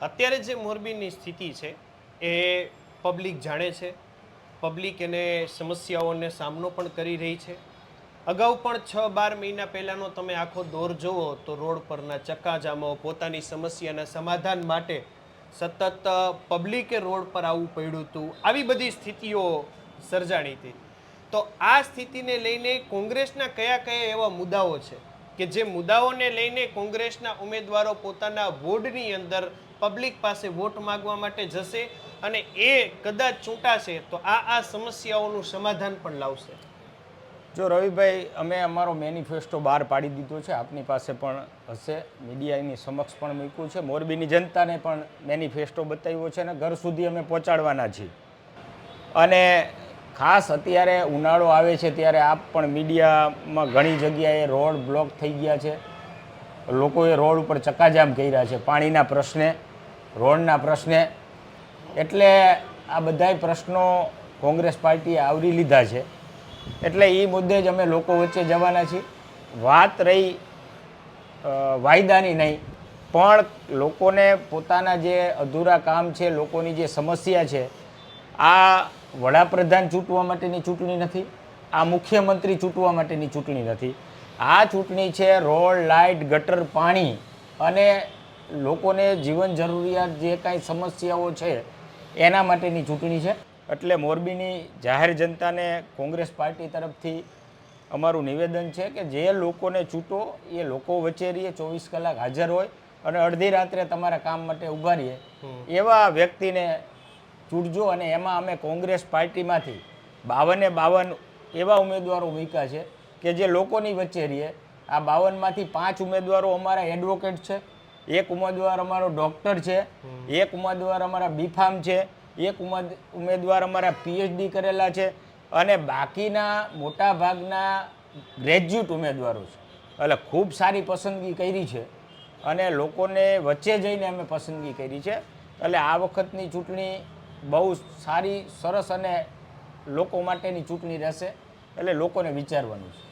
અત્યારે જે મોરબીની સ્થિતિ છે એ પબ્લિક જાણે છે. પબ્લિક એને સમસ્યાઓને સામનો પણ કરી રહી છે. અગાઉ પણ 6-12 મહિના પહેલાંનો તમે આખો દોર જુઓ તો રોડ પરના ચક્કાજામો, પોતાની સમસ્યાના સમાધાન માટે સતત પબ્લિકે રોડ પર આવવું પડ્યું હતું. આવી બધી સ્થિતિઓ સર્જાણી હતી. તો આ સ્થિતિને લઈને કોંગ્રેસના કયા કયા એવા મુદ્દાઓ છે કે જે મુદ્દાઓને લઈને કોંગ્રેસના ઉમેદવારો પોતાના વોર્ડની અંદર પબ્લિક પાસે વોટ માંગવા માટે જશે અને એ કદાચ ચૂંટાશે તો આ સમસ્યાઓનું સમાધાન પણ લાવશે? જો રવિભાઈ, અમે અમારો મેનિફેસ્ટો બહાર પાડી દીધો છે, આપની પાસે પણ હશે, મીડિયાની સમક્ષ પણ મૂક્યું છે, મોરબીની જનતાને પણ મેનિફેસ્ટો બતાવ્યો છે અને ઘર સુધી અમે પહોંચાડવાના છીએ. અને ખાસ અત્યારે ઉનાળો આવે છે ત્યારે આપ પણ મીડિયામાં ઘણી જગ્યાએ રોડ બ્લોક થઈ ગયા છે, લોકોએ રોડ ઉપર ચક્કાજામ કર્યા છે પાણીના પ્રશ્ને, રોડના પ્રશ્ને. એટલે આ બધાય પ્રશ્નો કોંગ્રેસ પાર્ટીએ આવરી લીધા છે. એટલે એ મુદ્દે જ અમે લોકો વચ્ચે જવાના છીએ. વાત રહી વાયદાની નહીં, પણ લોકોને પોતાના જે અધૂરા કામ છે, લોકોની જે સમસ્યા છે, આ વડાપ્રધાન ચૂંટવા માટેની ચૂંટણી નથી, આ મુખ્યમંત્રી ચૂંટવા માટેની ચૂંટણી નથી. આ ચૂંટણી છે રોડ, લાઇટ, ગટર, પાણી અને લોકોને જીવન જરૂરિયાત જે કાંઈ સમસ્યાઓ છે એના માટેની ચૂંટણી છે. એટલે મોરબીની જાહેર જનતાને કોંગ્રેસ પાર્ટી તરફથી અમારું નિવેદન છે કે જે લોકોને ચૂંટો એ લોકો વચ્ચે રહીએ, 24 કલાક હાજર હોય અને અડધી રાત્રે તમારા કામ માટે ઊભા રહીએ એવા વ્યક્તિને ચૂંટજો. અને એમાં અમે કોંગ્રેસ પાર્ટીમાંથી 52 એવા ઉમેદવારો મૂક્યા છે કે જે લોકોની વચ્ચે રહીએ. આ 52માંથી 5 ઉમેદવારો અમારા એડવોકેટ છે, એક ઉમેદવાર અમારો ડૉક્ટર છે, એક ઉમેદવાર અમારા બીફાર્મ છે, એક ઉમેદવાર અમારા PhD કરેલા છે અને બાકીના મોટા ભાગના ગ્રેજ્યુએટ ઉમેદવારો છે. એટલે ખૂબ સારી પસંદગી કરી છે અને લોકોને વચ્ચે જઈને અમે પસંદગી કરી છે. એટલે આ વખતની ચૂંટણી બહુ સારી, સરસ અને લોકો માટેની ચૂંટણી રહેશે. એટલે લોકોને વિચારવાનું છે.